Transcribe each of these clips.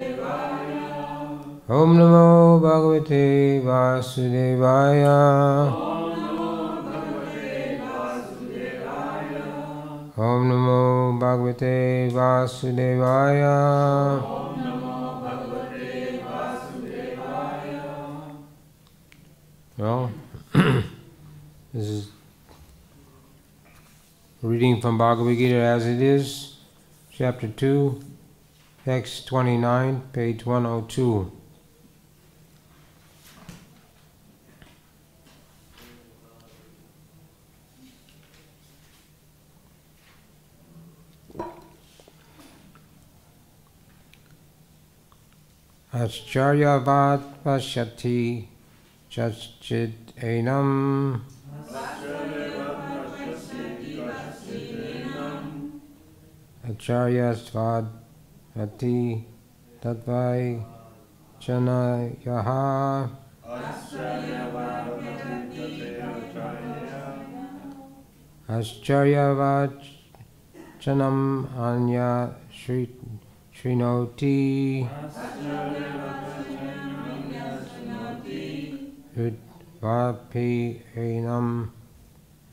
Om Namo Bhagavate Vasudevaya. Om Namo Bhagavate Vasudevaya. Well, this is reading from Bhagavad Gita as it is, chapter 2, text 29, page 102. Ascharyavat pashyati chachit enam acharyasvad ati tatvai chanayaha ascharyavat chanam anya Srinoti Udvapi Enam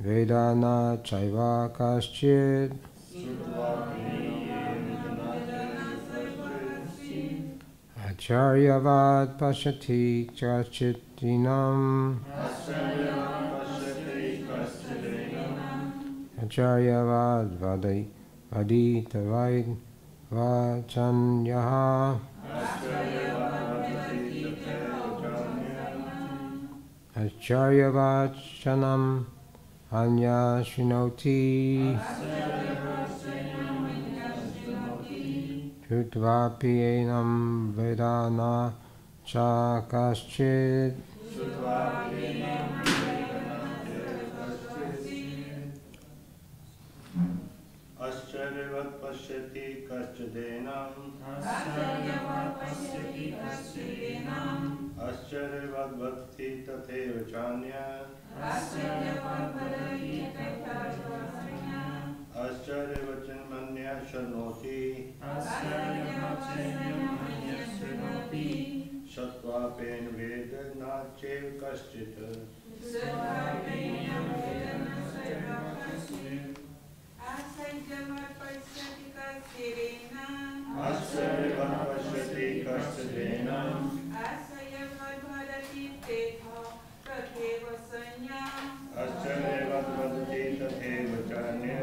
Vedana Chaiva Kaschid Acharyavad Pashyati Chachitinam Acharyavad Vaditavaid Vachanyaha Acharyavachanam Anya Shinoti Shutvapi Enam Vedana Chakaschid Ascharyavat pashyati kaschdenam Ascharyavat bhakti tatheva chanya Ascharyavat manya shanoti Shatvapen vedana chev kaschit Ascharyavat pashyati kaschdenam Ascharyavat bharati tetha tatheva sanyam Ascharyavat bhakti tatheva chanya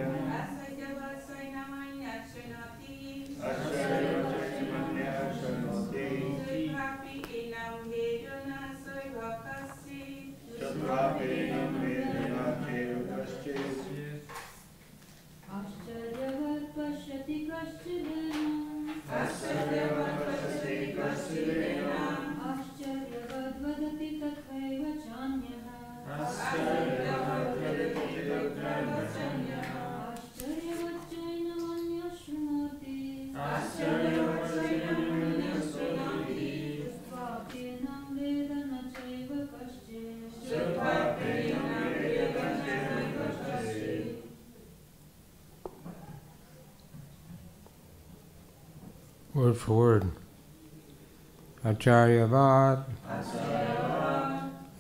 Ascharyavat sainamanya shanati Ascharyavat manya shanoti Sutvapi enam vedana saivakasi Shatvapenam vedana chev kaschit Ascharyavat pashyati kaschdenam Ascharyavat pashyati kaschdenam Ascharyavat vadati tathaiva chanyah Ascharyavat vadati tathaiva chanyah Ascharyavat chainamanya shrunoti Ascharyavat chainamanya shrunoti Sutvapenam vedana chaiva kaschid Sutvapenam vedana chaiva kaschid. Word for word. Acharyavat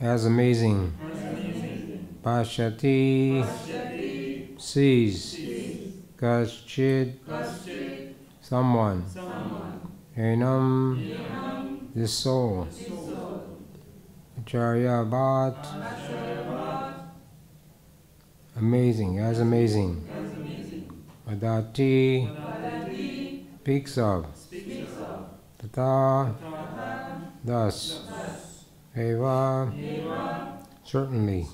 as amazing. Pashyati sees. Kaschid someone. Enam this soul. Acharyavat amazing, as amazing. Vadati speaks of. Tata thus. Eva certainly.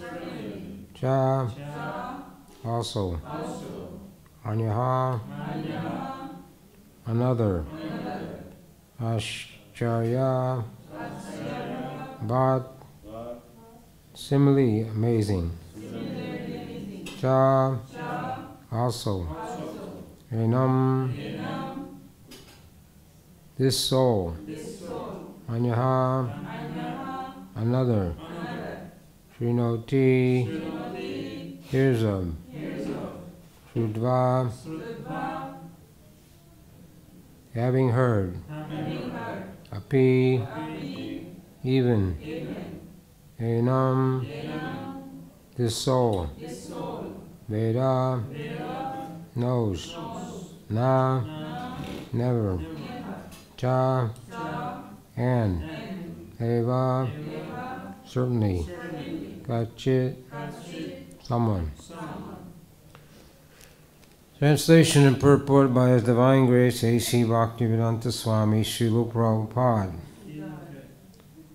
Cha also. Anyaha another. Ascharya but similarly amazing. Cha also. Enam this soul. Anyaha another. Srinoti hears of. Shrudva having heard. Api, even. Enam, this soul. Veda, knows. Na, never. Cha, and. Eva, certainly. Kachit, someone. Translation and purport by His Divine Grace A.C. Bhaktivedanta Swami Srila Prabhupada.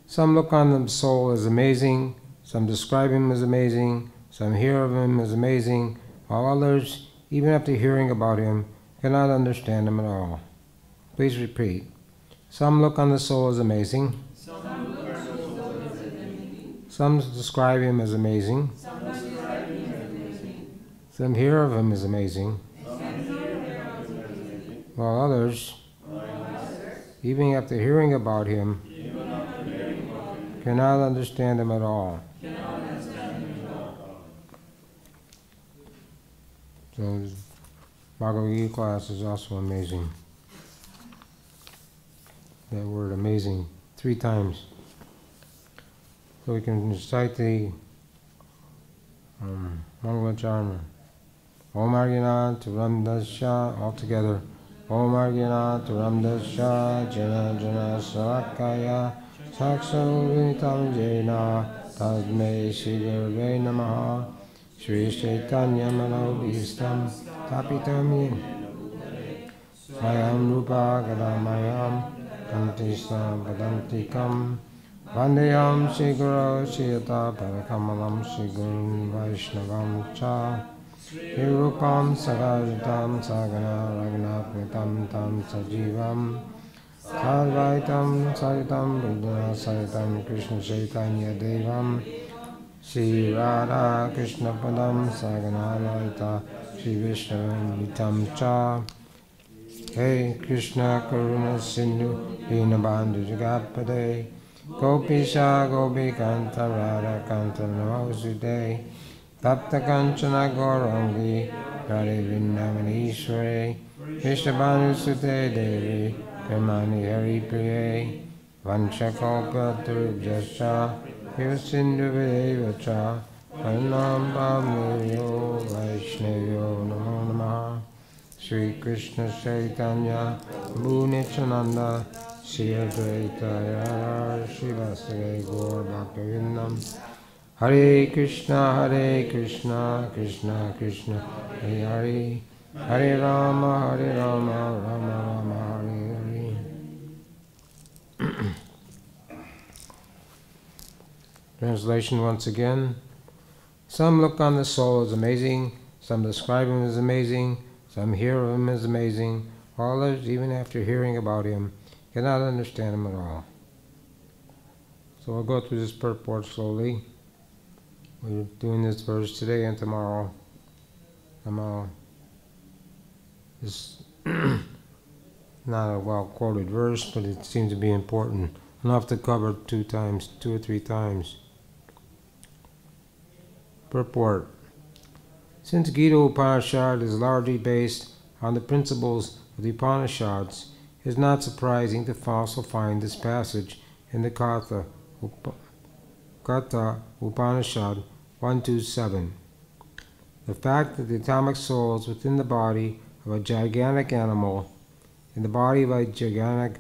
Some look on the soul as amazing, some describe him as amazing, some hear of him as amazing, while others, even after hearing about him, cannot understand him at all. Please repeat. Some look on the soul as amazing. Some describe him as amazing. Some hear of him as amazing. While others, even after hearing about him, cannot understand him at all. So, Bhagavad Gita class is also amazing. That word amazing 3 times. So we can recite the Mangalacharna. Om Arjana Turamdasya, all together. Om Arjana Turamdasya, Jana Jana Salakaya, Sakso Vinitam Jena, Tadme Shri Gurve Namaha, Shri Chaitanya Manobhistam, Tapitam Yin. Swayam Rupa Gadamayam, Tantistam Padantikam, Vandeyam Shri Guru Shiyata Parakamalam Shri Guru Vaishnavam Cha, Hirupam Sagajitam Sagana Raghunatmitam Tam Sajivam Sadvaitam Saritam Vidya Saritam Krishna Chaitanya Devam Shri Radha Krishna Padam Sagana Lalita Shri Vishnu Vitam Cha. Hey Krishna Karuna Sindhu Dinabandhu Jagapade Gopisha Gopikanta Radha Kanta Namazude Tapta Kanchana Gaurangi Radhe Vrindavaneshwari Vishnabhanu Sute Devi Premani Hari Priye Vanchakalpa Turjascha Yusindhu Videvacha Pranam Bhavneyo Vaishnavyo Namo Namaha Shri Krishna Chaitanya Prabhu Nityananda Shri Advaita Radha Srivasade Gaur Bhaktivinoda Hare Krishna Krishna Krishna Hare Hare Hare Rama Rama Rama Hare Hare. Translation once again. Some look on the soul as amazing, some describe him as amazing, some hear of him as amazing, while others, even after hearing about him, cannot understand him at all. So I'll go through this purport slowly. We're doing this verse today and tomorrow. It's not a well-quoted verse, but it seems to be important enough to cover 2 or 3 times. Purport. Since Gita Upanishad is largely based on the principles of the Upanishads, it is not surprising to also find this passage in the Katha Upanishad 127. The fact that the atomic souls within the body of a gigantic animal, in the body of a gigantic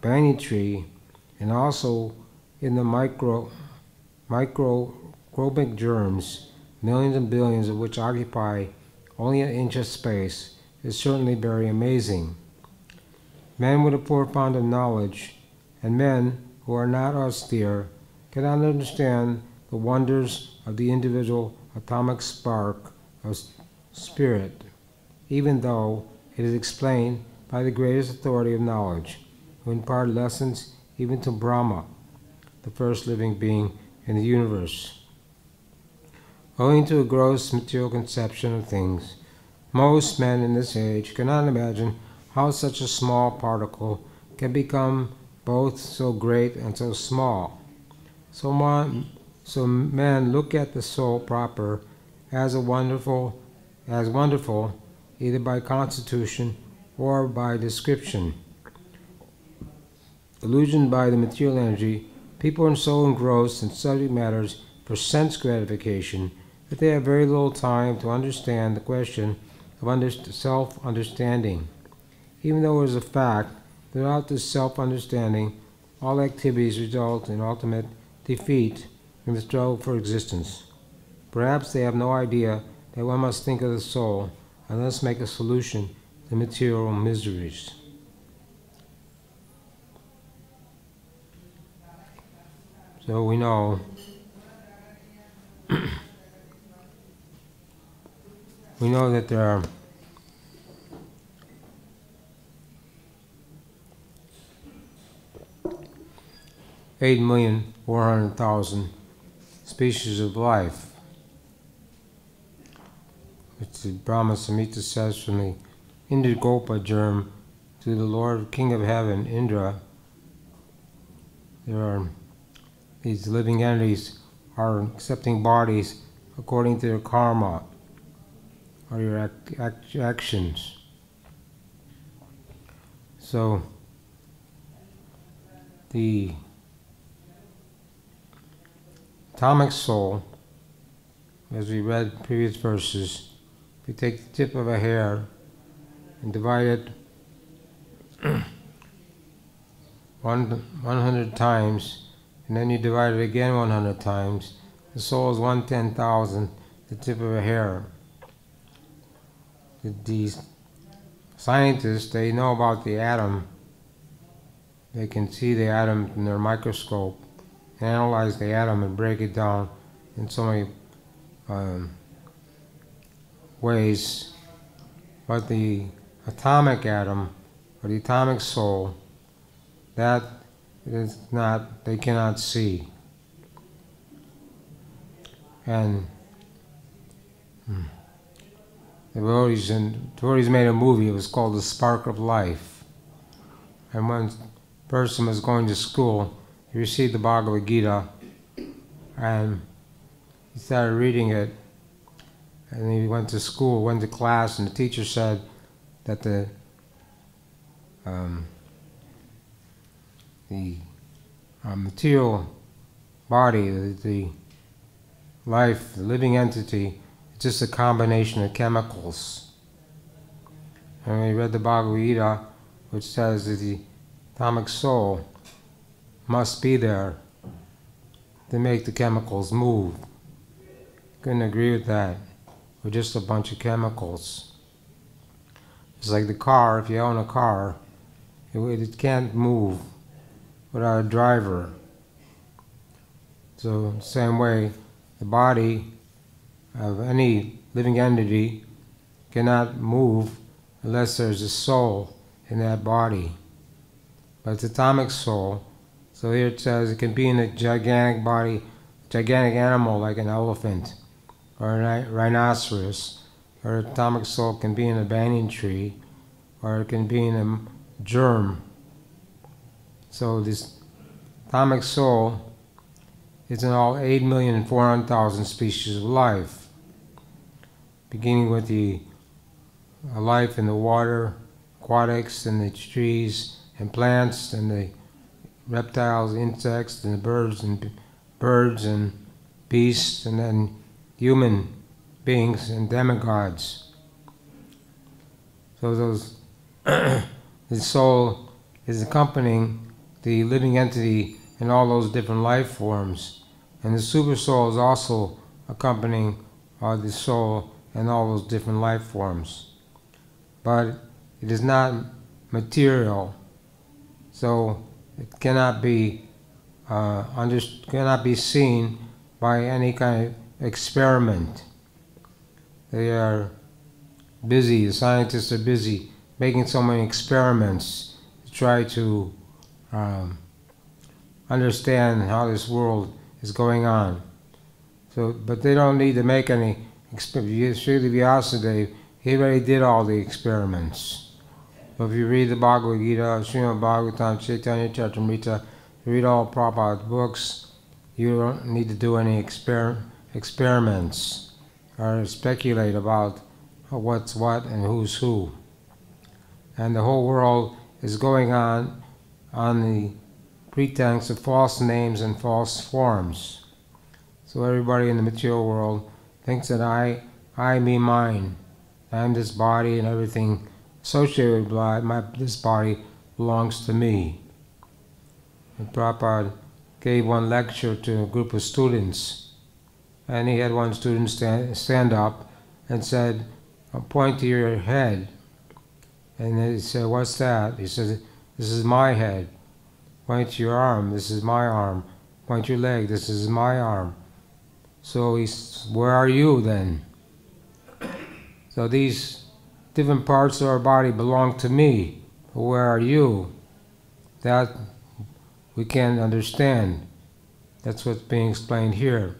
banyan tree, and also in the microscopic germs, millions and billions of which occupy only an inch of space, is certainly very amazing. Men with a poor fund of knowledge, and men who are not austere, cannot understand the wonders of the individual atomic spark of spirit, even though it is explained by the greatest authority of knowledge, who impart lessons even to Brahma, the first living being in the universe. Owing to a gross material conception of things, most men in this age cannot imagine how such a small particle can become both so great and so small. So men look at the soul proper as wonderful, either by constitution or by description. illusioned by the material energy, people are so engrossed in subject matters for sense gratification that they have very little time to understand the question of self-understanding. Even though it is a fact that without this self-understanding, all activities result in ultimate defeat in the struggle for existence. Perhaps they have no idea that one must think of the soul and thus make a solution to material miseries. So we know that there are $8,400,000 species of life, which the Brahma Samhita says from the Indigopa germ to the Lord King of Heaven, Indra. There are these living entities are accepting bodies according to their karma or your actions. So the atomic soul, as we read previous verses, if you take the tip of a hair and divide it 100 times, and then you divide it again 100 times, the soul is 1/10,000, the tip of a hair. These scientists, they know about the atom. They can see the atom in their microscope, analyze the atom and break it down in so many ways. But the atomic atom, or the atomic soul, that is not, they cannot see. And the devotees made a movie, it was called The Spark of Life. And one person was going to school, he received the Bhagavad Gita, and he started reading it, and he went to school, went to class, and the teacher said that the material body, the life, the living entity, it's just a combination of chemicals. And we read the Bhagavad Gita, which says that the atomic soul must be there to make the chemicals move. Couldn't agree with that. We're just a bunch of chemicals. It's like the car, if you own a car, it can't move without a driver. So, the same way, the body of any living entity cannot move unless there's a soul in that body. But it's atomic soul. So here it says it can be in a gigantic body, gigantic animal like an elephant or a rhinoceros, or atomic soul can be in a banyan tree, or it can be in a germ. So this atomic soul is in all 8,400,000 species of life, beginning with the life in the water, aquatics, and the trees and plants, and the reptiles, insects, and the birds and beasts, and then human beings and demigods. So those the soul is accompanying the living entity in all those different life forms, and the super soul is also accompanying the soul in all those different life forms. But it is not material, so it cannot be cannot be seen by any kind of experiment. They are busy, the scientists are busy making so many experiments to try to understand how this world is going on. So, but they don't need to make any experiments. Srila Vyasadeva, he already did all the experiments. So if you read the Bhagavad Gita, Srimad Bhagavatam, Chaitanya Charitamrita, you read all Prabhupada's books, you don't need to do any experiments or speculate about what's what and who's who. And the whole world is going on the pretense of false names and false forms. So everybody in the material world thinks that I, me, mine. I'm this body, and everything associated with this body belongs to me. And Prabhupada gave one lecture to a group of students, and he had one student stand up and said, point to your head. And they said, what's that? He said, this is my head. Point to your arm, this is my arm. Point to your leg, this is my arm. So he said, where are you then? So these different parts of our body belong to me. But where are you? That we can't understand. That's what's being explained here.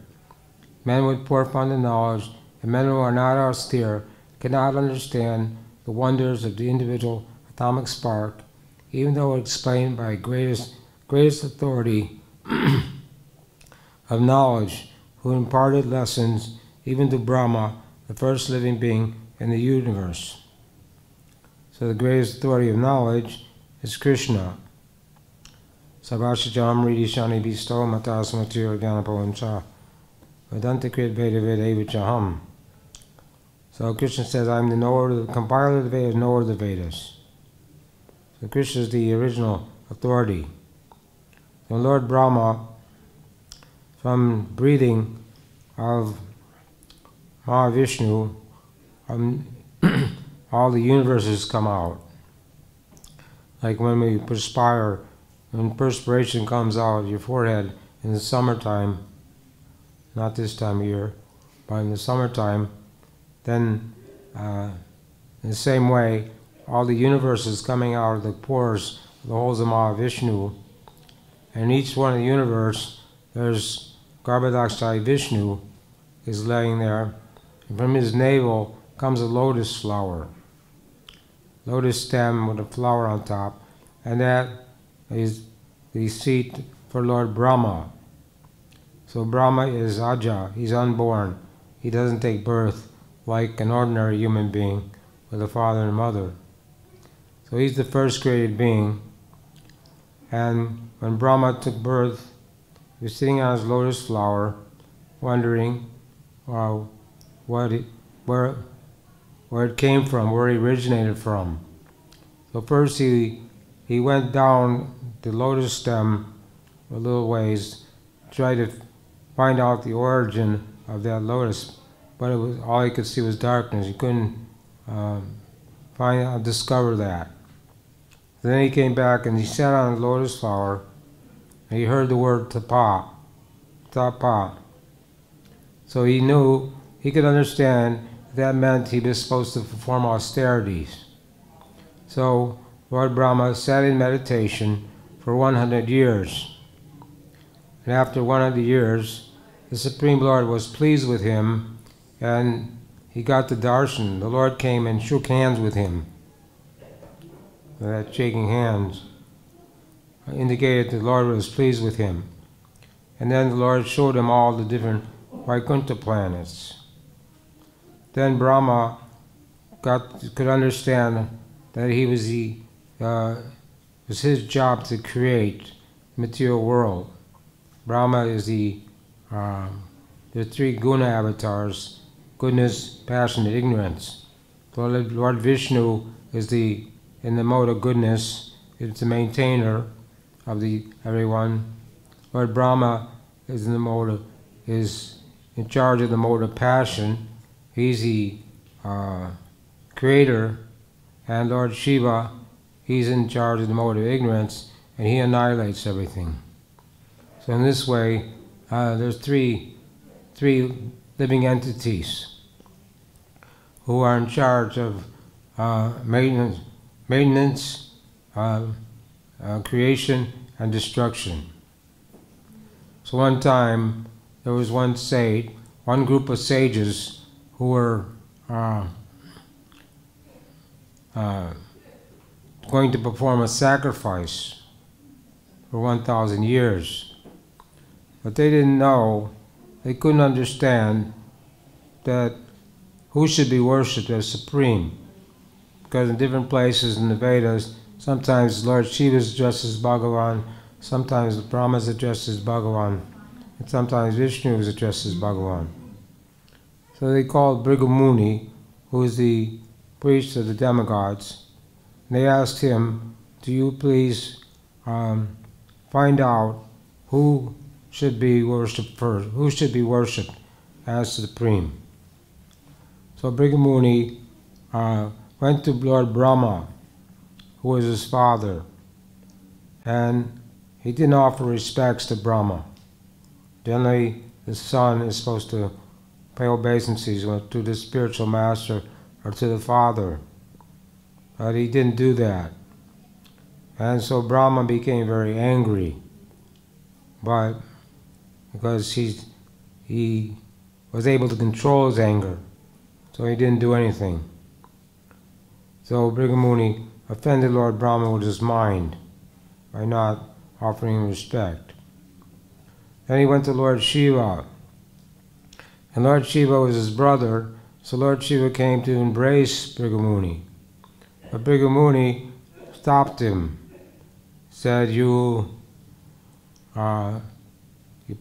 Men with poor fundamental knowledge and men who are not austere cannot understand the wonders of the individual atomic spark, even though explained by greatest authority of knowledge, who imparted lessons even to Brahma, the first living being in the universe. So the greatest authority of knowledge is Krishna. Sabhashajam Ridishani Bisto Matasmatir Gyanapavancha Vedantikrit Veda Vedavachaham. So Krishna says, I'm the knower, the compiler of the Vedas, knower of the Vedas. So Krishna is the original authority. So Lord Brahma, from breathing of Mahavishnu, all the universes come out. Like when we perspire, when perspiration comes out of your forehead in the summertime, not this time of year, but in the summertime, then in the same way, all the universes coming out of the pores, the holes of Mahavishnu, and each one of the universe, there's Garbhodakshai Vishnu is laying there, and from his navel comes a lotus flower, lotus stem with a flower on top, and that is the seat for Lord Brahma. So Brahma is Aja, he's unborn, he doesn't take birth like an ordinary human being with a father and mother. So he's the first created being, and when Brahma took birth, he was sitting on his lotus flower, wondering where it came from, where it originated from. So first he went down the lotus stem a little ways, tried to find out the origin of that lotus, but it was all he could see was darkness. He couldn't discover that. Then he came back and he sat on the lotus flower, and he heard the word tapa, tapa. So he knew, he could understand that meant he was supposed to perform austerities. So Lord Brahma sat in meditation for 100 years. And after 100 years, the Supreme Lord was pleased with him, and he got the darshan. The Lord came and shook hands with him. That shaking hands indicated the Lord was pleased with him. And then the Lord showed him all the different Vaikuntha planets. Then Brahma could understand that he was it was his job to create the material world. Brahma is the three guna avatars: goodness, passion, and ignorance. Lord Vishnu is in the mode of goodness, is the maintainer of everyone. Lord Brahma is in charge of the mode of passion. He's the creator, and Lord Shiva, he's in charge of the mode of ignorance, and he annihilates everything. So in this way, there's three living entities who are in charge of maintenance, creation, and destruction. So one time, there was one group of sages who were going to perform a sacrifice for 1,000 years. But they didn't know, they couldn't understand that who should be worshipped as supreme. Because in different places in the Vedas, sometimes Lord Shiva is addressed as Bhagavan, sometimes Brahma is addressed as Bhagavan, and sometimes Vishnu is addressed as Bhagavan. So they called Brigamuni, who is the priest of the demigods, and they asked him, do you please find out who should be worshipped first, who should be worshipped as supreme. So Brigamuni went to Lord Brahma, who was his father, and he didn't offer respects to Brahma. Generally, the son is supposed to pay obeisances to the spiritual master or to the father, but he didn't do that. And so Brahma became very angry, but because he was able to control his anger, so he didn't do anything. So Brigamuni offended Lord Brahma with his mind by not offering respect. Then he went to Lord Shiva, and Lord Shiva was his brother, so Lord Shiva came to embrace Brigamuni. But Brigamuni stopped him, said, you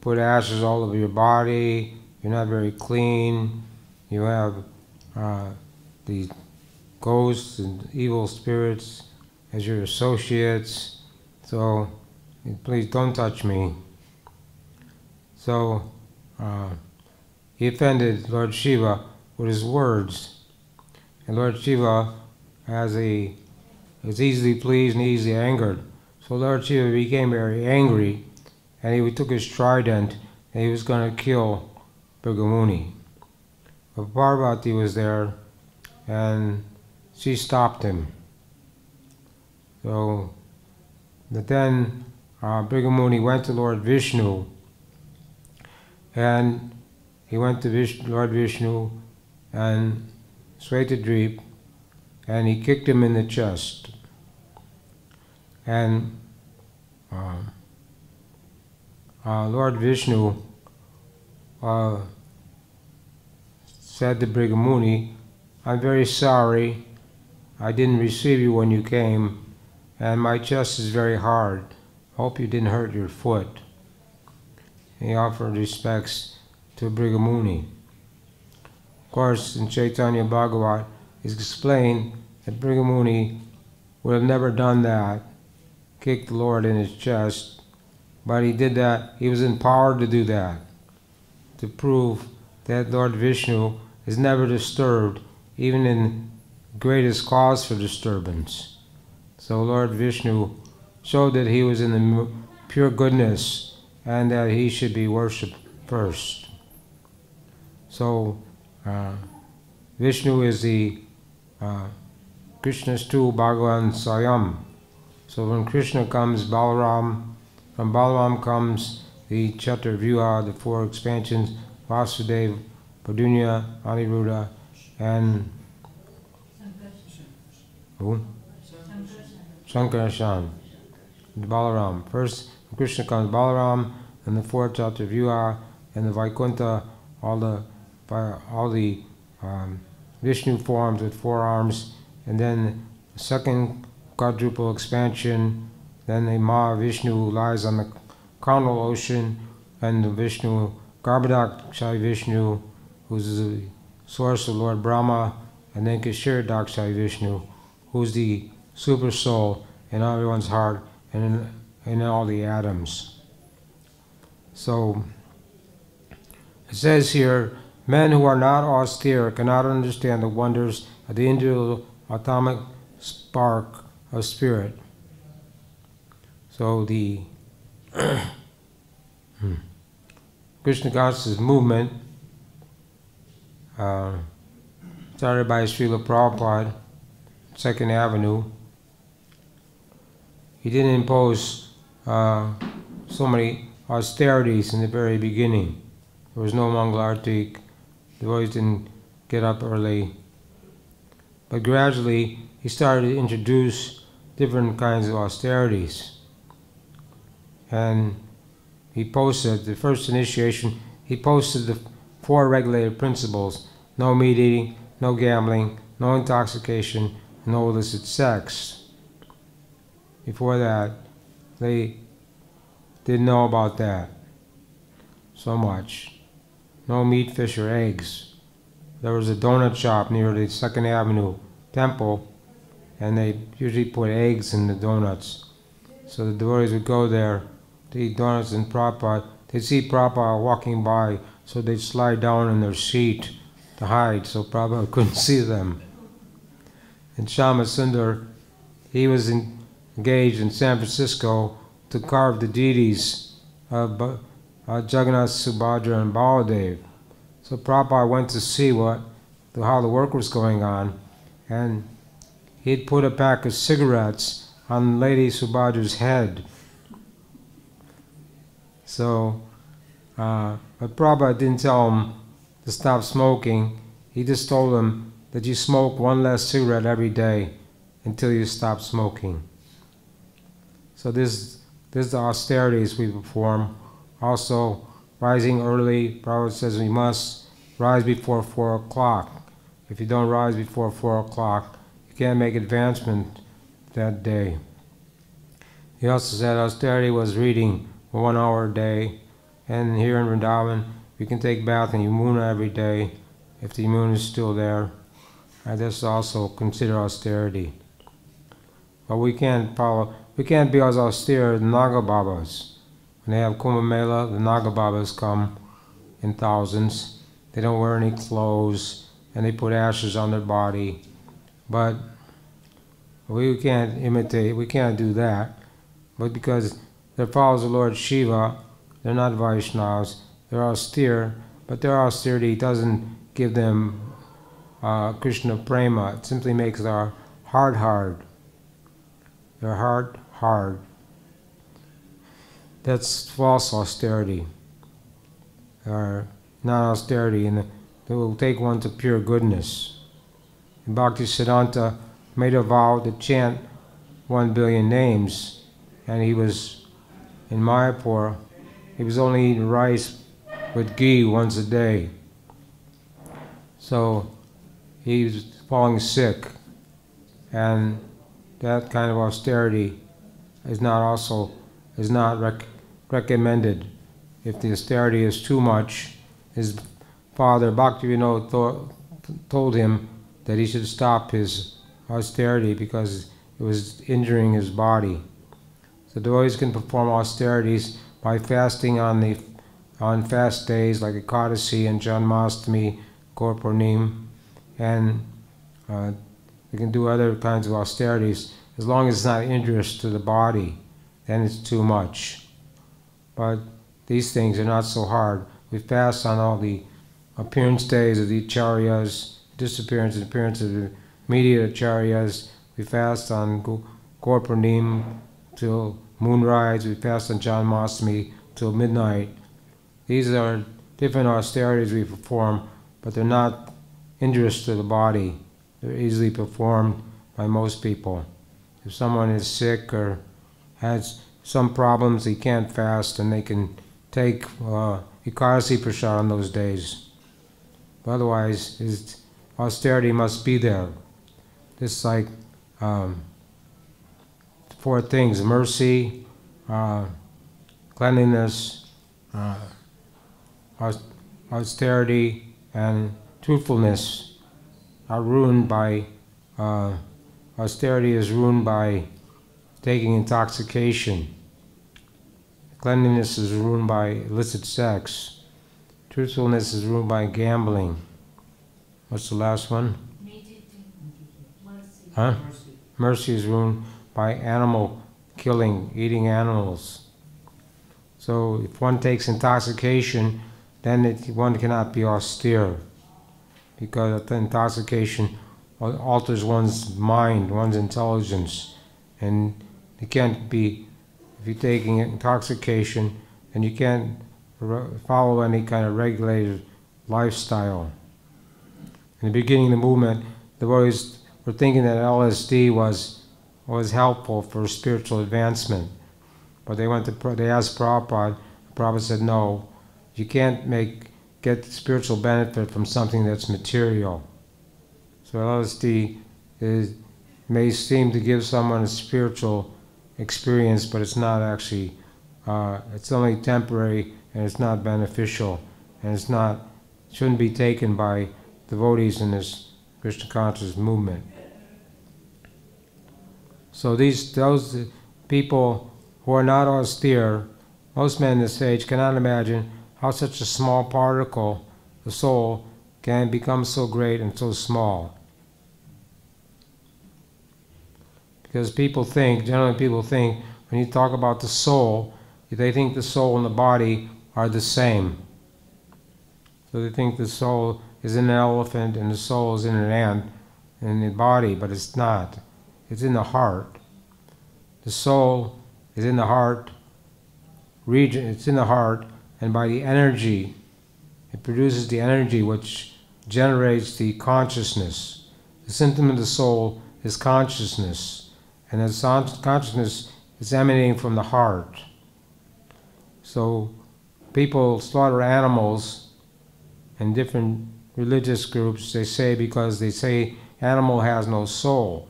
put ashes all over your body, you're not very clean, you have these ghosts and evil spirits as your associates, so please don't touch me. So he offended Lord Shiva with his words, and Lord Shiva is easily pleased and easily angered. So Lord Shiva became very angry, and he took his trident and he was going to kill Brigamuni. But Parvati was there, and she stopped him. So then Brigamuni went to Lord Vishnu, and he went to Lord Vishnu and Svetadreep, and he kicked him in the chest. And Lord Vishnu said to Brigamuni, I'm very sorry, I didn't receive you when you came, and my chest is very hard. Hope you didn't hurt your foot. He offered respects to Brigamuni. Of course, in Chaitanya Bhagavat, it's explained that Brigamuni would have never done that, kicked the Lord in his chest, but he did that, he was empowered to do that, to prove that Lord Vishnu is never disturbed, even in greatest cause for disturbance. So Lord Vishnu showed that he was in the pure goodness and that he should be worshipped first. So Vishnu is the Krishna's tool, Bhagavan Swayam. So when Krishna comes, Balaram, from Balaram comes the Chaturvyuha, the four expansions, Vasudeva, Pradyumna, Aniruddha, and Sankarshan, Balaram. First, when Krishna comes, Balaram, and the four Chaturvyuha, and the Vaikuntha, all the Vishnu forms with 4 arms, and then the second quadruple expansion, then the Mahavishnu lies on the carnal ocean, and the Vishnu, Garbhodakshai Vishnu, who's the source of Lord Brahma, and then Kshirodakshai Vishnu, who's the super soul in everyone's heart and in all the atoms. So it says here, men who are not austere cannot understand the wonders of the individual atomic spark of spirit. So the Krishna consciousness movement, started by Srila Prabhupada, 2nd Avenue, he didn't impose so many austerities in the very beginning. There was no Mangalarti, the devotees didn't get up early. But gradually, he started to introduce different kinds of austerities. And he posted, the first initiation, he posted the 4 regulated principles: no meat eating, no gambling, no intoxication, no illicit sex. Before that, they didn't know about that so much. No meat, fish, or eggs. There was a donut shop near the 2nd Avenue temple, and they usually put eggs in the donuts. So the devotees would go there to eat donuts, and Prabhupada, they'd see Prabhupada walking by, so they'd slide down in their seat to hide so Prabhupada couldn't see them. And Shama Sundar, he was engaged in San Francisco to carve the deities of Jagannath, Subhadra, and Baladev. So Prabhupada went to see how the work was going on, and he'd put a pack of cigarettes on Lady Subhadra's head. So, but Prabhupada didn't tell him to stop smoking. He just told him that you smoke one less cigarette every day until you stop smoking. So this is the austerities we perform. Also, rising early. Prabhupada says we must rise before 4 o'clock. If you don't rise before 4 o'clock, you can't make advancement that day. He also said austerity was reading 1 hour a day. And here in Vrindavan, we can take bath in Yamuna every day if the Yamuna is still there. And this also consider austerity. But we can't be as austere as the Naga Babas. When they have Kumbh Mela, the Naga Babas come in thousands. They don't wear any clothes, and they put ashes on their body. But we can't imitate, we can't do that. But because they're followers of Lord Shiva, they're not Vaishnavas, they're austere, but their austerity doesn't give them Krishna prema. It simply makes their heart hard. Their heart hard. That's false austerity, or not austerity, and it will take one to pure goodness. And Bhaktisiddhanta made a vow to chant 1 billion names, and he was in Mayapur. He was only eating rice with ghee once a day. So he was falling sick, and that kind of austerity is not recommended. If the austerity is too much, his father Bhaktivinoda told him that he should stop his austerity because it was injuring his body. So devotees can perform austerities by fasting on fast days like Ekadasi and Janmashtami, Gaur Purnim, and we can do other kinds of austerities as long as it's not injurious to the body. Then it's too much. But these things are not so hard. We fast on all the appearance days of the acharyas, disappearance and appearance of the immediate acharyas. We fast on Gaur Purnim till moonrise. We fast on Janmashtami till midnight. These are different austerities we perform, but they're not injurious to the body. They're easily performed by most people. If someone is sick or has some problems, he can't fast, and they can take Ekadasi Prasad on those days. But otherwise, his austerity must be there. This is like 4 things: mercy, cleanliness, austerity, and truthfulness are ruined by austerity is ruined by taking intoxication. Cleanliness is ruined by illicit sex. Truthfulness is ruined by gambling. What's the last one? Mercy. Huh? Mercy is ruined by animal killing, eating animals. So if one takes intoxication, then one cannot be austere, because the intoxication alters one's mind, one's intelligence, and you can't be, if you're taking intoxication, and you can't follow any kind of regulated lifestyle. In the beginning of the movement, the boys were thinking that LSD was helpful for spiritual advancement, but they asked Prabhupada. Prabhupada said, no, you can't get spiritual benefit from something that's material. So LSD may seem to give someone a spiritual experience, but it's not actually it's only temporary and it's not beneficial, and shouldn't be taken by devotees in this Krishna conscious movement. So those people who are not austere, most men in this age cannot imagine how such a small particle, the soul, can become so great and so small. Because generally people think, when you talk about the soul, they think the soul and the body are the same. So they think the soul is in an elephant and the soul is in an ant in the body, but it's not. It's in the heart. The soul is in the heart region, it's in the heart, and by the energy, it produces the energy which generates the consciousness. The symptom of the soul is consciousness, and as consciousness is emanating from the heart. So people slaughter animals in different religious groups, they say, because they say animal has no soul.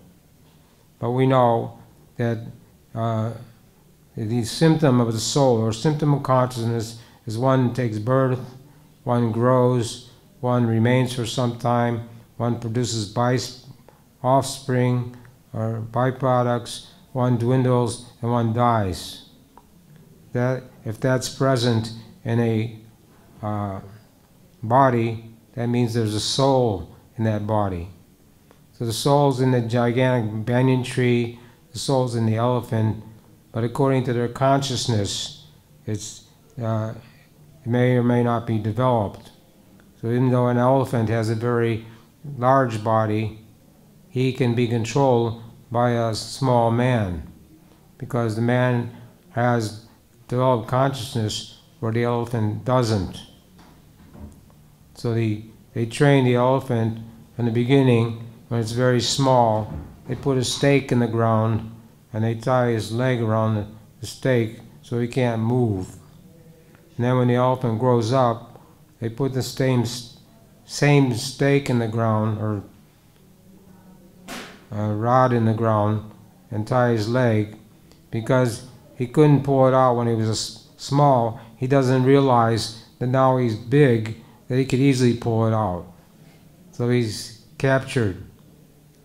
But we know that the symptom of the soul, or symptom of consciousness, is one takes birth, one grows, one remains for some time, one produces offspring or byproducts, one dwindles, and one dies. If that's present in a body, that means there's a soul in that body. So the soul's in the gigantic banyan tree, the soul's in the elephant, but according to their consciousness, it may or may not be developed. So even though an elephant has a very large body, he can be controlled by a small man, because the man has developed consciousness where the elephant doesn't. So they train the elephant from the beginning. When it's very small, they put a stake in the ground and they tie his leg around the stake so he can't move. And then when the elephant grows up, they put the same stake in the ground, or a rod in the ground, and tie his leg, because he couldn't pull it out when he was small. He doesn't realize that now he's big, that he could easily pull it out. So he's captured.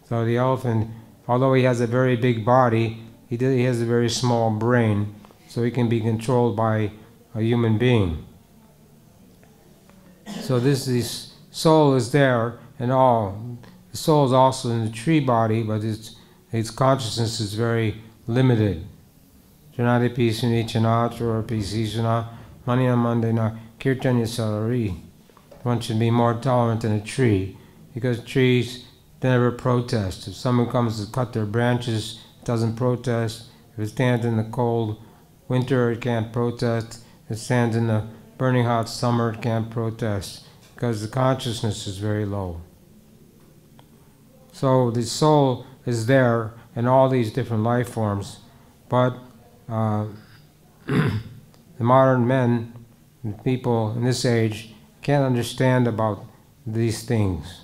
So the elephant, although he has a very big body, he has a very small brain, so he can be controlled by a human being. So this soul is there and all. The soul is also in the tree body, but its consciousness is very limited. One should be more tolerant than a tree, because trees never protest. If someone comes to cut their branches, it doesn't protest. If it stands in the cold winter, it can't protest. If it stands in the burning hot summer, it can't protest, because the consciousness is very low. So the soul is there in all these different life forms, but the modern men, people in this age, can't understand about these things.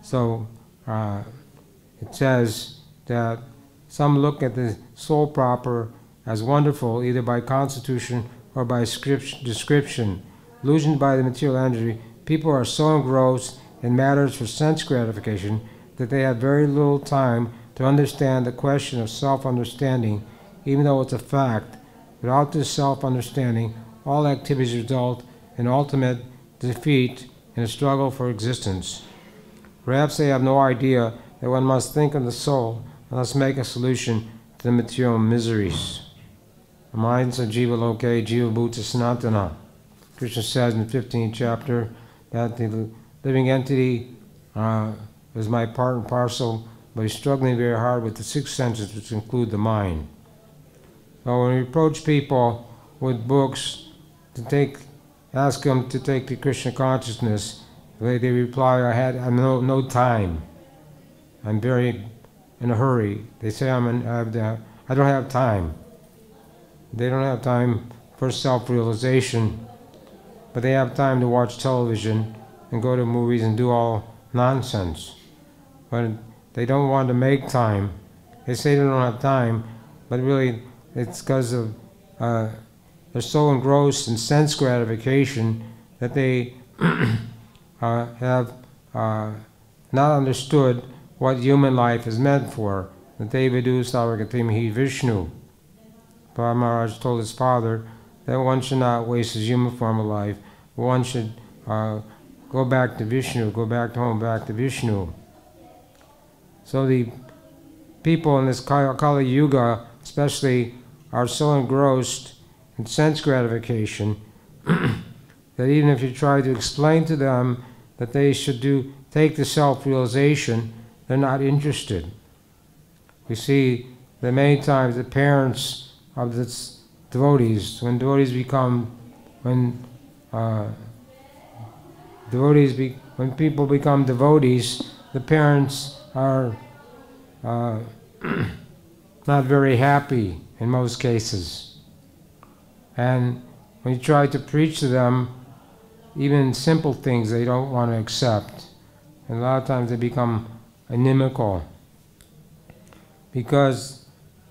So it says that some look at the soul proper as wonderful either by constitution or by description. Illusioned by the material energy, people are so engrossed in matters for sense gratification that they have very little time to understand the question of self-understanding, even though it's a fact. Without this self-understanding, all activities result in ultimate defeat in a struggle for existence. Perhaps they have no idea that one must think of the soul and thus make a solution to the material miseries. Minds of Jiva Loke, Jiva Bhuta Sanatana. Krishna says in the 15th chapter that the living entity is my part and parcel, but he's struggling very hard with the six senses, which include the mind. So when we approach people with books ask them to take the Krishna consciousness, they reply, I have no time. I'm very in a hurry. They say I don't have time. They don't have time for self-realization, but they have time to watch television and go to movies and do all nonsense. But they don't want to make time. They say they don't have time, but really it's because of they're so engrossed in sense gratification that they have not understood what human life is meant for. That they vidu sarvagatimhi Vishnu. Baba Maharaj told his father that one should not waste his human form of life. One should go back to Vishnu, go back to home, back to Vishnu. So the people in this Kali Yuga especially are so engrossed in sense gratification that even if you try to explain to them that they should take the self-realization, they're not interested. We see that many times the parents of the devotees, when people become devotees, the parents are not very happy in most cases. And when you try to preach to them, even simple things they don't want to accept. And a lot of times they become inimical, because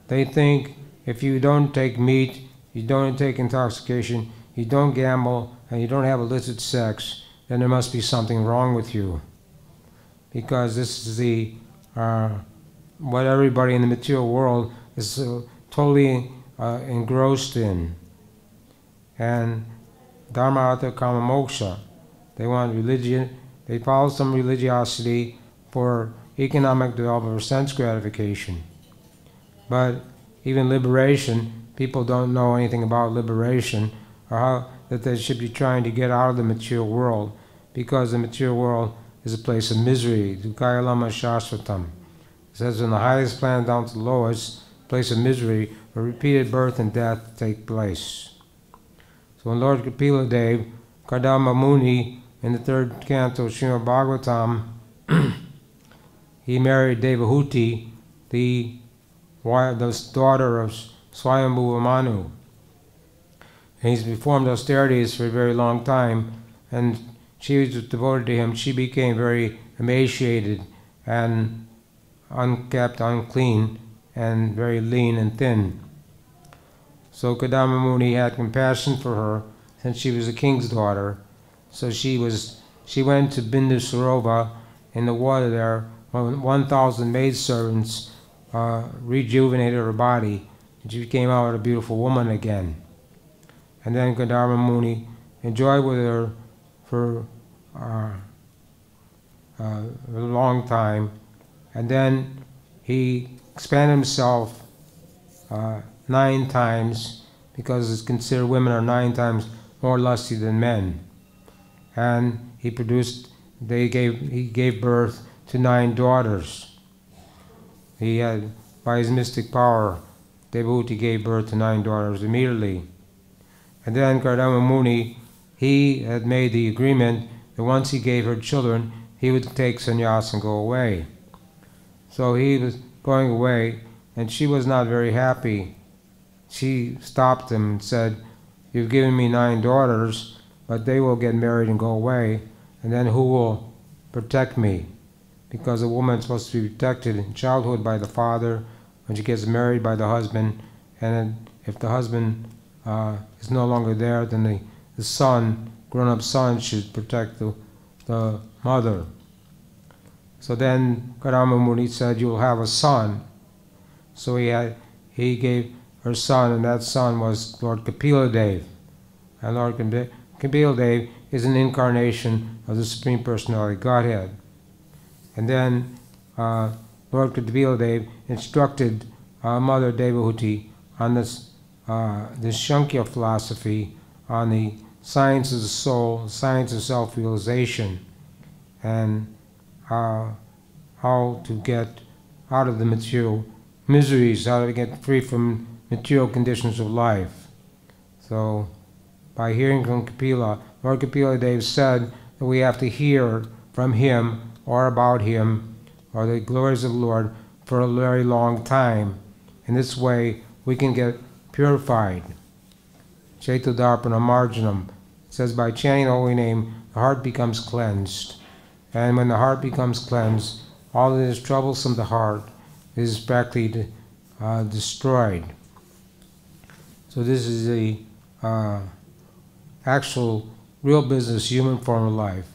they think if you don't take meat, you don't take intoxication, you don't gamble, and you don't have illicit sex, then there must be something wrong with you. Because this is the what everybody in the material world is totally engrossed in. And Dharma, Artha, Kama, Moksha. They want religion, they follow some religiosity for economic development or sense gratification. But even liberation, people don't know anything about liberation, or how that they should be trying to get out of the material world, because the material world is a place of misery. Dukkaya lama shashvatam. It says from the highest planet down to the lowest, place of misery, where repeated birth and death take place. So when Lord Kapila Dev, Kardama Muni, in the third canto of Srimad Bhagavatam, he married Devahuti, the daughter of Swayambhuva Manu. And he's performed austerities for a very long time, and she was devoted to him. She became very emaciated and unkept, unclean, and very lean and thin. So Kadama Muni had compassion for her, since she was a king's daughter. So she went to Bindu Sarova, in the water there, when 1,000 maidservants rejuvenated her body, and she became out a beautiful woman again. And then Kadama Muni enjoyed with her for a long time, and then he expanded himself 9 times, because it's considered women are 9 times more lusty than men. And he gave birth to 9 daughters. He had, by his mystic power, Devahuti gave birth to 9 daughters immediately. And then Kardama Muni, he had made the agreement that once he gave her children, he would take sannyas and go away. So he was going away, and she was not very happy. She stopped him and said, "You've given me 9 daughters, but they will get married and go away, and then who will protect me?" Because a woman is supposed to be protected in childhood by the father, when she gets married by the husband, and then if the husband is no longer there, then the son, grown-up son, should protect the mother. So then Kadama Muni said, "You will have a son." So he gave her son, and that son was Lord Kapila Dev. And Lord Kapila Dev is an incarnation of the Supreme Personality Godhead. And then Lord Kapila Dev instructed Mother Devahuti on this Sankhya philosophy, on the science of the soul, science of self-realization, and how to get out of the material miseries, how to get free from material conditions of life. So, by hearing from Kapila, Lord Kapila Dev said that we have to hear from him or about him or the glories of the Lord for a very long time. In this way, we can get purified. Chaitudarpana Marjanam says, by chanting the holy name, the heart becomes cleansed. And when the heart becomes cleansed, all that is troublesome to the heart is practically destroyed. So this is the actual, real business, human form of life.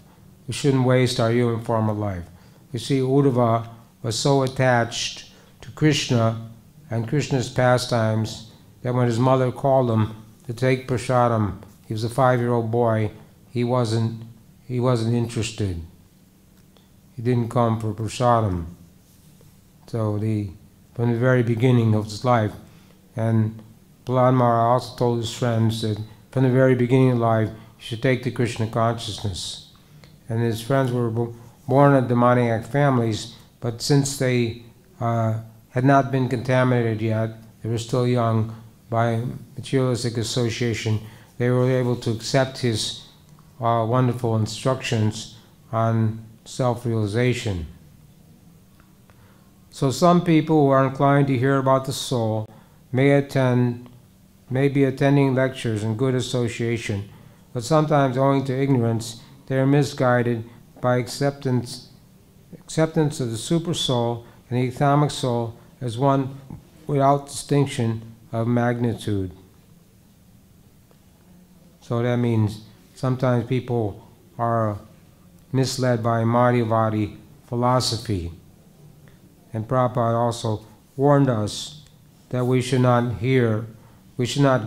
We shouldn't waste our human form of life. You see, Uddhava was so attached to Krishna and Krishna's pastimes that when his mother called him to take prasadam, he was a 5-year-old boy, he wasn't interested. He didn't come for prasadam. So from the very beginning of his life, and Prahlad Maharaj also told his friends that from the very beginning of life, you should take to Krishna consciousness. And his friends were born in demoniac families, but since they had not been contaminated yet, they were still young by materialistic association, they were able to accept his wonderful instructions on self-realization. So some people who are inclined to hear about the soul may be attending lectures in good association, but sometimes owing to ignorance, they are misguided by acceptance of the super soul and the atomic soul as one without distinction of magnitude. So that means sometimes people are misled by Mayavadi philosophy. And Prabhupada also warned us that we should not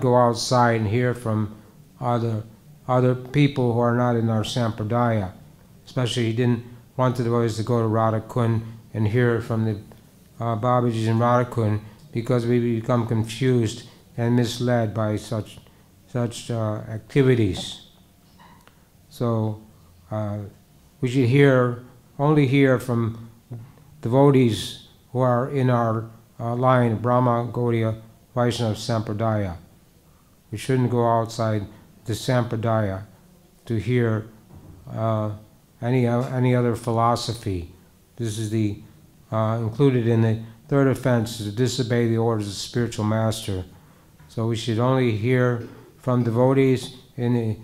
go outside and hear from other people who are not in our sampradaya. Especially he didn't want the devotees to go to Radhakund and hear from the Babajis in Radhakund, because we become confused and misled by such activities. So we should only hear from devotees who are in our line, Brahma, Gaudiya, Vaishnava, Sampradaya. We shouldn't go outside the Sampradaya to hear any other philosophy. This is included in the third offense, to disobey the orders of the spiritual master. So we should only hear from devotees in the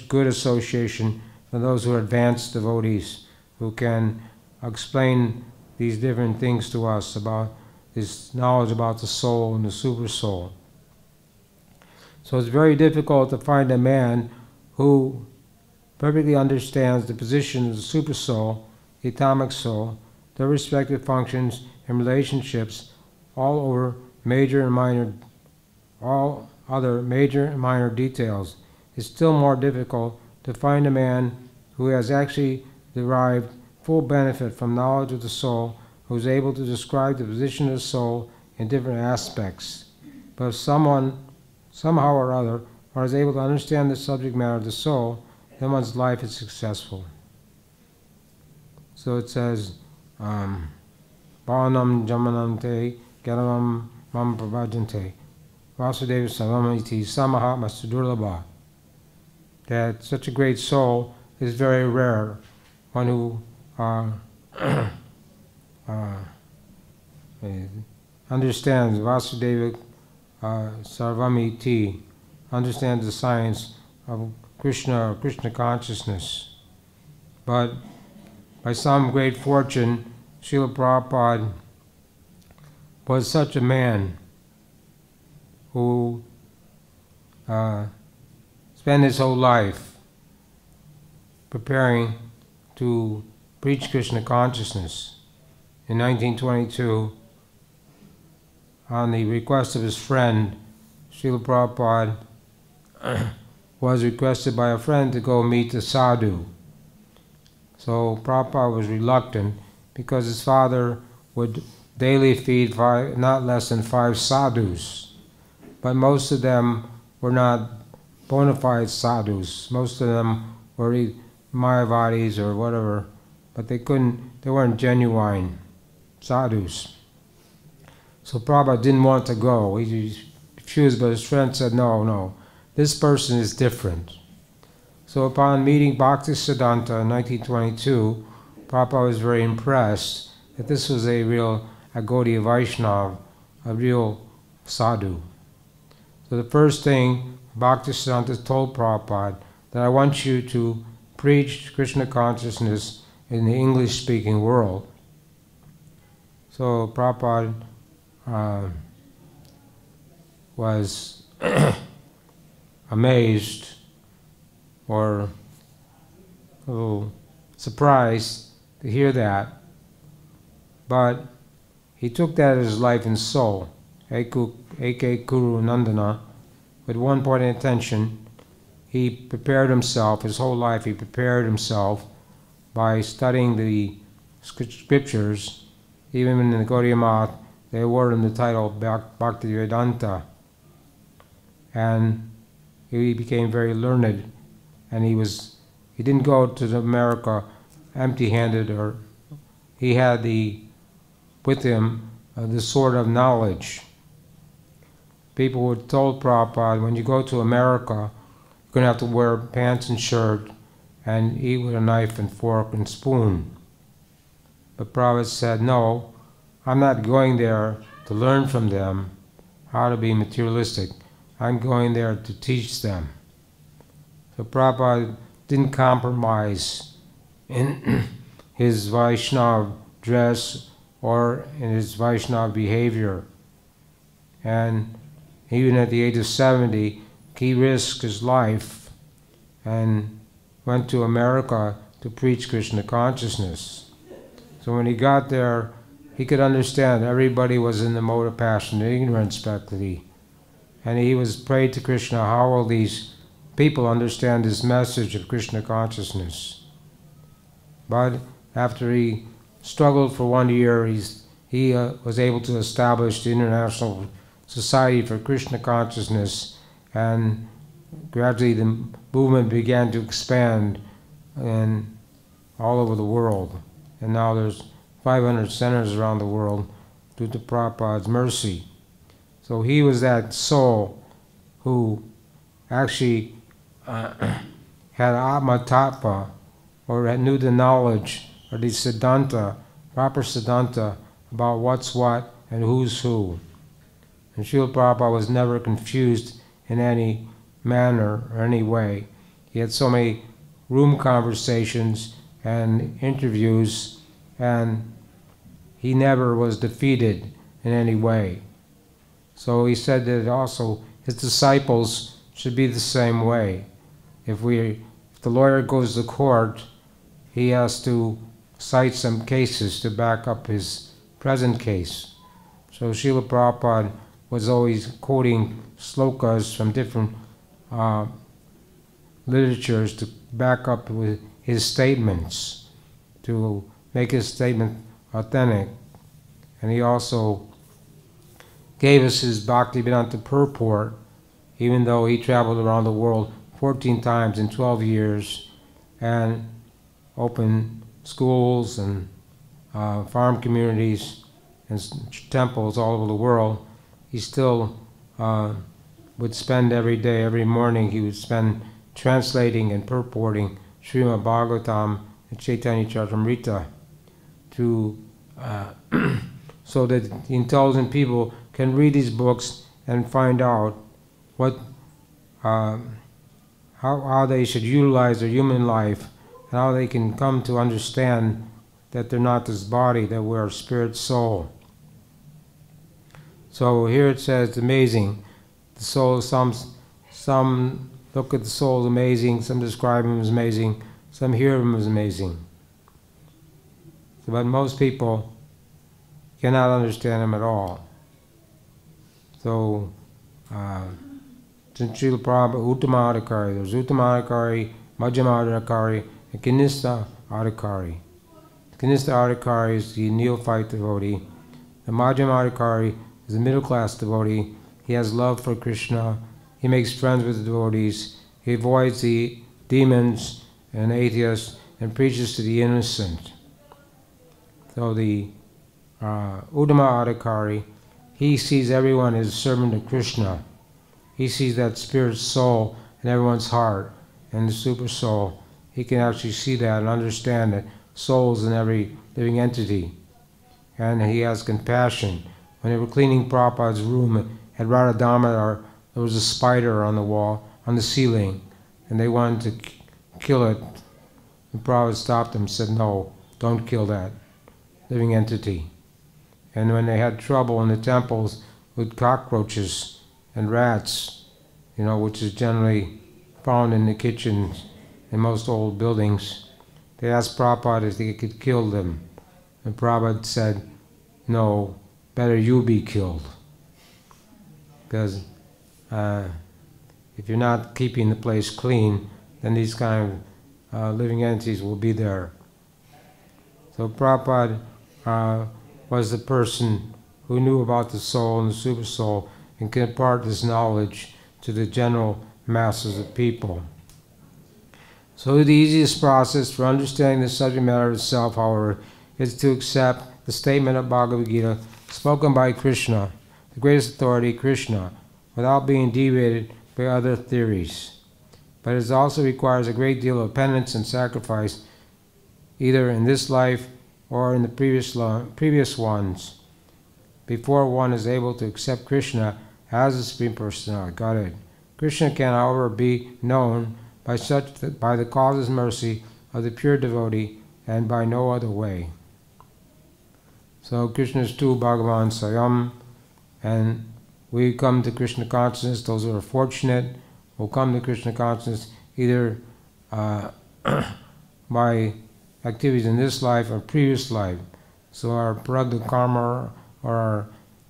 good association, from those who are advanced devotees, who can explain these different things to us about this knowledge about the soul and the super soul. So it's very difficult to find a man who perfectly understands the position of the super soul, the atomic soul, their respective functions and relationships, all other major and minor details. It's still more difficult to find a man who has actually derived full benefit from knowledge of the soul, who is able to describe the position of the soul in different aspects. But if someone, somehow or other, is able to understand the subject matter of the soul, then one's life is successful. So it says, Bhavanam Jamanam Te Gyanam Mam Prabhajante Vasudeva Savam Iti Samaha Masudurlabha. That such a great soul is very rare. One who understands Vasudeva Sarvamiti, understands the science of Krishna or Krishna consciousness. But by some great fortune, Srila Prabhupada was such a man who spent his whole life preparing to preach Krishna consciousness. In 1922, on the request of his friend, Srila Prabhupada was requested by a friend to go meet the sadhu. So Prabhupada was reluctant because his father would daily feed not less than 5 sadhus. But most of them were not bona fide sadhus. Most of them were Mayavadis or whatever, but they weren't genuine sadhus. So Prabhupada didn't want to go. He refused, but his friend said, no, this person is different. So upon meeting Bhaktisiddhanta in 1922, Prabhupada was very impressed that this was a real Gaudiya Vaishnava, a real sadhu. So the first thing Bhaktisiddhanta told Prabhupada, that I want you to preach Krishna consciousness in the English-speaking world. So Prabhupada was amazed or a little surprised to hear that, but he took that as his life and soul, A.K. Kuru Nandana, with one point of intention. He prepared himself, his whole life he prepared himself by studying the scriptures. Even in the Gaudiya Math, they awarded him the title Bhaktivedanta. And he became very learned, and he didn't go to America empty-handed, or he had with him the sword of knowledge. People were told Prabhupada, when you go to America, you're going to have to wear pants and shirt and eat with a knife and fork and spoon. But Prabhupada said, no, I'm not going there to learn from them how to be materialistic. I'm going there to teach them. So Prabhupada didn't compromise in his Vaishnava dress or in his Vaishnava behavior. And even at the age of 70, he risked his life and went to America to preach Krishna consciousness. So when he got there, he could understand everybody was in the mode of passion and ignorance speculatively. And he was prayed to Krishna, how will these people understand this message of Krishna consciousness? But after he struggled for 1 year, he was able to establish the International Society for Krishna Consciousness, and gradually the movement began to expand all over the world. And now there's 500 centers around the world due to Prabhupada's mercy. So he was that soul who actually had Atma-tattva, or knew the knowledge, or the siddhanta, proper siddhanta, about what's what and who's who. And Srila Prabhupada was never confused in any manner or any way. He had so many room conversations and interviews, and he never was defeated in any way. So he said that also his disciples should be the same way. If the lawyer goes to court, he has to cite some cases to back up his present case. So Srila Prabhupada was always quoting slokas from different literatures to back up with his statements, to make his statement authentic. And he also gave us his Bhaktivedanta purport, even though he traveled around the world 14 times in 12 years and opened schools and farm communities and temples all over the world. He still would spend every day, every morning, he would spend translating and purporting Srimad Bhagavatam and Chaitanya Charitamrita so that the intelligent people can read these books and find out how they should utilize their human life, and how they can come to understand that they're not this body, that we're a spirit soul. So here it says, amazing. The soul, some look at the soul as amazing, some describe him as amazing, some hear him as amazing. But most people cannot understand him at all. So, Srila Prabhupada, Uttama Adhikari, there's Uttama Adhikari, Madhyama Adhikari, and Kanistha Adhikari. Kanistha Adhikari is the neophyte devotee. The Madhyama Adhikari is a middle-class devotee. He has love for Krishna. He makes friends with the devotees. He avoids the demons and atheists and preaches to the innocent. So the Uttama Adhikari, he sees everyone as a servant of Krishna. He sees that spirit soul in everyone's heart and the super soul. He can actually see that and understand that souls in every living entity. And he has compassion. When they were cleaning Prabhupada's room at Radha Damodar, there was a spider on the wall, on the ceiling, and they wanted to kill it. And Prabhupada stopped them and said, no, don't kill that living entity. And when they had trouble in the temples with cockroaches and rats, which is generally found in the kitchens in most old buildings. They asked Prabhupada if they could kill them. And Prabhupada said, no, better you be killed. Because if you're not keeping the place clean, then these kind of living entities will be there. So Prabhupada was the person who knew about the soul and the super soul and could impart this knowledge to the general masses of people. So the easiest process for understanding the subject matter itself, however, is to accept the statement of Bhagavad Gita spoken by Krishna, the greatest authority, Krishna, without being deviated by other theories. But it also requires a great deal of penance and sacrifice, either in this life or in the previous ones, before one is able to accept Krishna as the Supreme Personality, Godhead. Krishna can, however, be known by the causeless mercy of the pure devotee and by no other way. So Krishna is tu Bhagavan Sayam, and we come to Krishna consciousness. Those who are fortunate will come to Krishna consciousness either by activities in this life or previous life. So our prarabdha karma,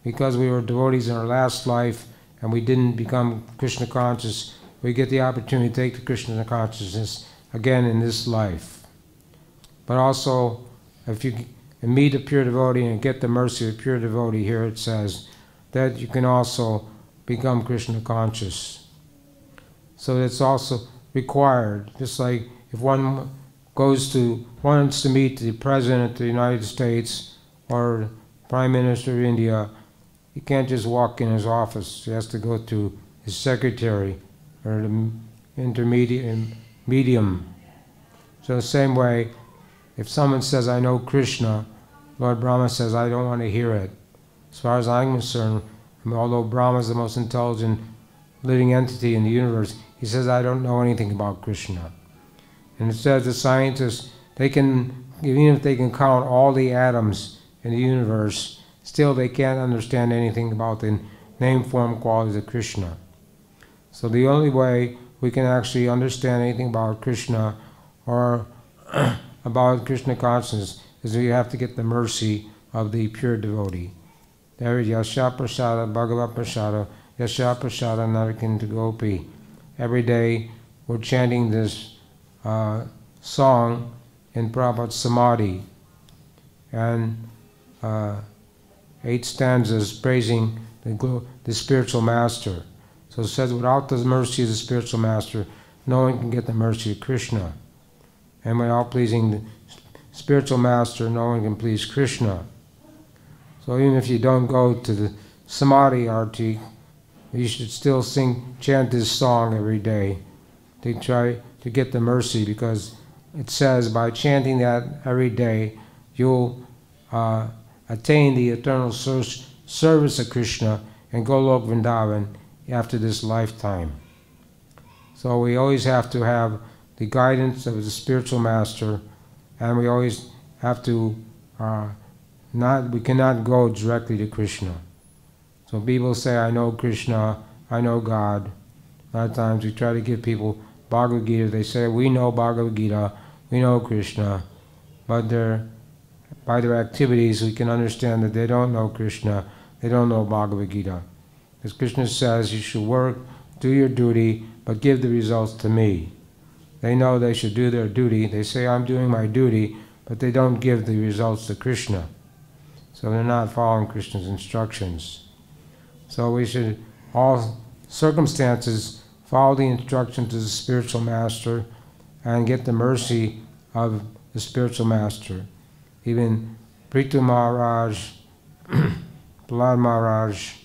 because we were devotees in our last life and we didn't become Krishna conscious, we get the opportunity to take the Krishna consciousness again in this life. But also, if you meet a pure devotee and get the mercy of a pure devotee, here it says that you can also become Krishna conscious. So it's also required, just like if one wants to meet the President of the United States or Prime Minister of India, he can't just walk in his office. He has to go to his secretary or the medium. So the same way, if someone says, I know Krishna, Lord Brahma says, I don't want to hear it. As far as I'm concerned, although Brahma is the most intelligent living entity in the universe, he says, I don't know anything about Krishna. And it says the scientists, even if they can count all the atoms in the universe, still they can't understand anything about the name, form, qualities of Krishna. So the only way we can actually understand anything about Krishna or about Krishna consciousness is we have to get the mercy of the pure devotee. There is Yasha Prasada, Bhagavad Prasada, Yasha Prasada Narakinta Gopi. Every day we're chanting this song in Prabhupada's Samadhi, and 8 stanzas praising the spiritual master. So it says, without the mercy of the spiritual master, no one can get the mercy of Krishna. And without pleasing the spiritual master, no one can please Krishna. So even if you don't go to the Samadhi Arti, you should still chant this song every day to try to get the mercy, because it says by chanting that every day, you'll attain the eternal service of Krishna and Golok Vrindavan after this lifetime. So we always have to have the guidance of the spiritual master, and we always have to we cannot go directly to Krishna. So people say, I know Krishna, I know God. A lot of times we try to give people Bhagavad Gita. They say, we know Bhagavad Gita, we know Krishna, but by their activities we can understand that they don't know Krishna, they don't know Bhagavad Gita. As Krishna says, you should work, do your duty, but give the results to me. They know they should do their duty. They say, I'm doing my duty, but they don't give the results to Krishna. So they're not following Krishna's instructions. So we should, all circumstances, follow the instructions of the spiritual master and get the mercy of the spiritual master. Even Prithu Maharaj, Prahlad Maharaj,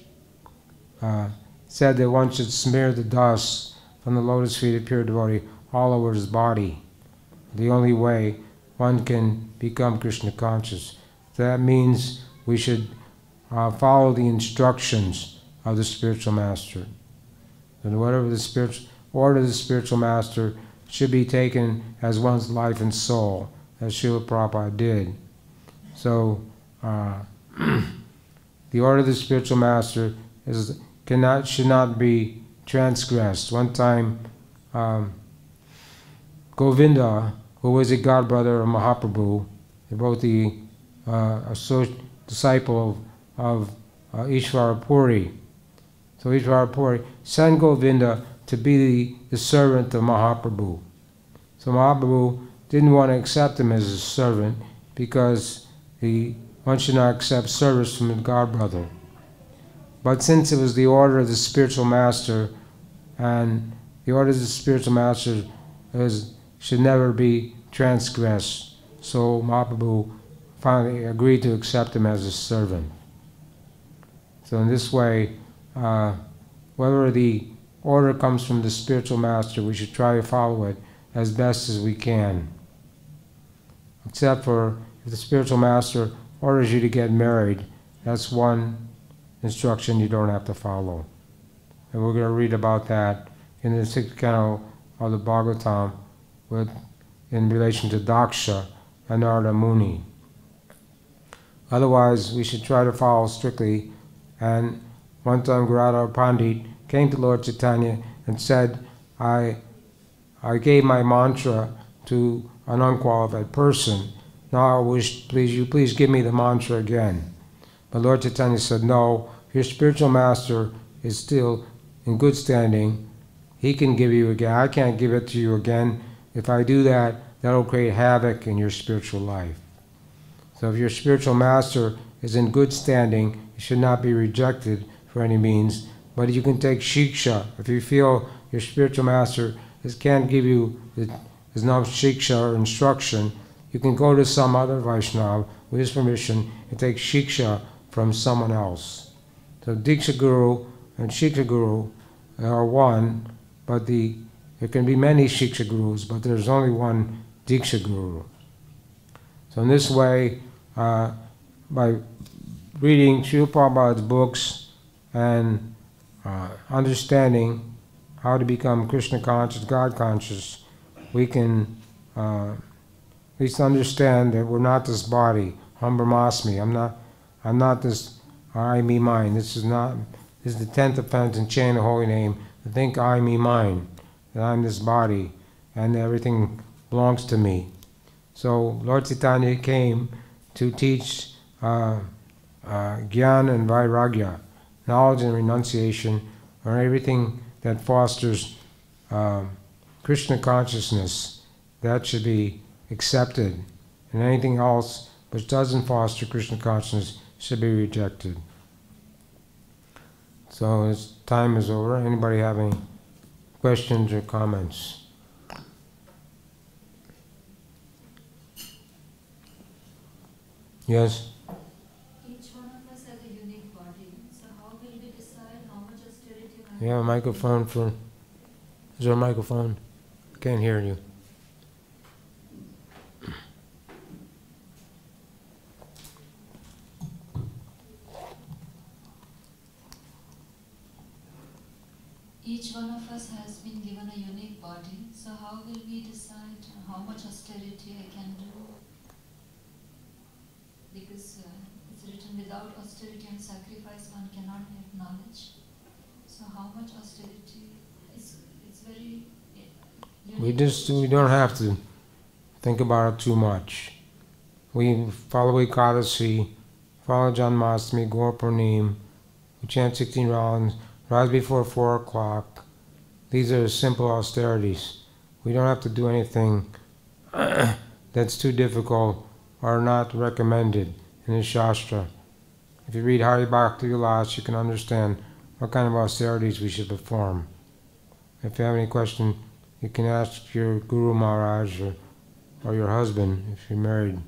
said that one should smear the dust from the lotus feet of pure devotee all over his body. The only way one can become Krishna conscious. That means we should follow the instructions of the spiritual master. And whatever the spiritual order of the spiritual master should be taken as one's life and soul, as Srila Prabhupada did. So the order of the spiritual master should not be transgressed. One time, Govinda, who was a godbrother of Mahaprabhu, devotee, disciple of Ishvara Puri. So Ishvara Puri sent Govinda to be the servant of Mahaprabhu. So Mahaprabhu didn't want to accept him as a servant because one should not accept service from a godbrother. But since it was the order of the spiritual master, and the order of the spiritual master should never be transgressed, so Mahaprabhu finally agreed to accept him as a servant. So in this way, whether the order comes from the spiritual master, we should try to follow it as best as we can. Except for if the spiritual master orders you to get married, that's one instruction you don't have to follow. And we're going to read about that in the 6th canto of the Bhagavatam in relation to Daksha and Narada Muni. Otherwise, we should try to follow strictly. And one time Garuda Pandit came to Lord Chaitanya and said, I gave my mantra to an unqualified person. Now I wish please give me the mantra again. But Lord Chaitanya said, no, your spiritual master is still in good standing. He can give you again. I can't give it to you again. If I do that, that'll create havoc in your spiritual life. So if your spiritual master is in good standing, it should not be rejected for any means. But you can take shiksha. If you feel your spiritual master can't give you, there's no shiksha or instruction, you can go to some other Vaishnava with his permission and take shiksha from someone else. So Diksha Guru and Shiksha Guru are one, but there can be many Shiksha Gurus, but there's only one Diksha Guru. So in this way, by reading Srila Prabhupada's books and understanding how to become Krishna conscious, God conscious, we can at least understand that we're not this body. Ham Brahmasmi. I'm not this I, me, mine. This is the 10th offense in chanting the holy name, to think I, me, mine, that I'm this body and everything belongs to me. So Lord Chaitanya came to teach Gyan and Vairagya, knowledge and renunciation, or everything that fosters Krishna consciousness. That should be accepted, and anything else which doesn't foster Krishna consciousness should be rejected. So as time is over, anybody have any questions or comments? Yes? Each one of us has a unique body, so how will we decide how much austerity? You have a microphone for... Is there a microphone? I can't hear you. Each one of us has been given a unique body, so how will we decide how much austerity I can do? Because it's written, without austerity and sacrifice one cannot have knowledge. So how much austerity? It's very unique. We don't have to think about it too much. We follow Ekadasi, follow Janmashtami, Gaur Purnim, we chant 16 rounds, rise before 4 o'clock. These are simple austerities. We don't have to do anything that's too difficult or not recommended in the Shastra. If you read Hari Bhakti Vilas, you can understand what kind of austerities we should perform. If you have any question, you can ask your Guru Maharaj or your husband if you're married.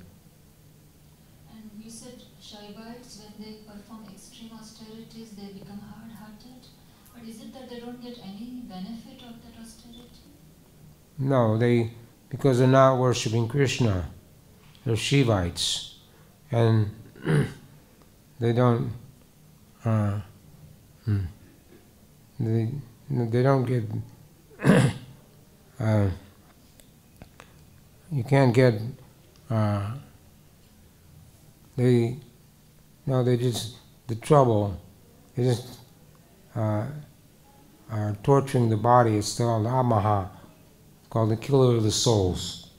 And you said Shaivites, when they perform extreme austerities, they become hard-hearted. But is it that they don't get any benefit of that austerity? No, because they're not worshipping Krishna. They're Shivites. And they don't they don't get you can't get they just the trouble they just are torturing the body. It's called Amaha. It's called the killer of the souls.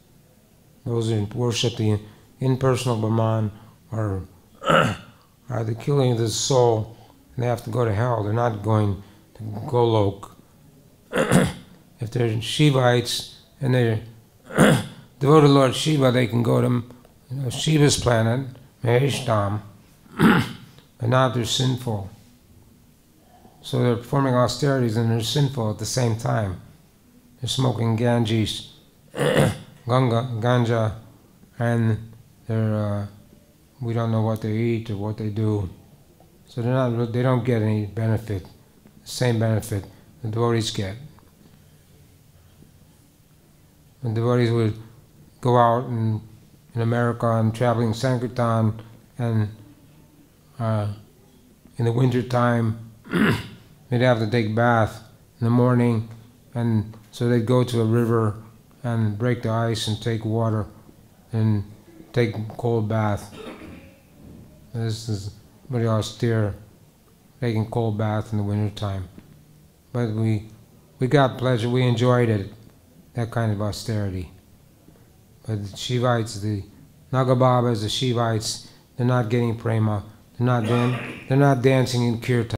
Those who worship the impersonal Brahman are the killing of the soul, and they have to go to hell. They're not going to Golok. If they're Shivites and they're devoted to Lord Shiva, they can go to Shiva's planet, Maheshtam, but not they're sinful. So they're performing austerities and they're sinful at the same time. They're smoking Ganges, ganja, and they're we don't know what they eat or what they do. So they don't get any benefit, the same benefit the devotees get. And devotees would go out in America and traveling Sankirtan, and in the winter time they'd have to take bath in the morning, and so they'd go to a river and break the ice and take water and take cold bath. This is very austere, taking cold bath in the winter time. But we got pleasure, we enjoyed it, that kind of austerity. But the Shivites, the Nagababas, the Shivites, they're not getting prema, they're not dancing in kirtan.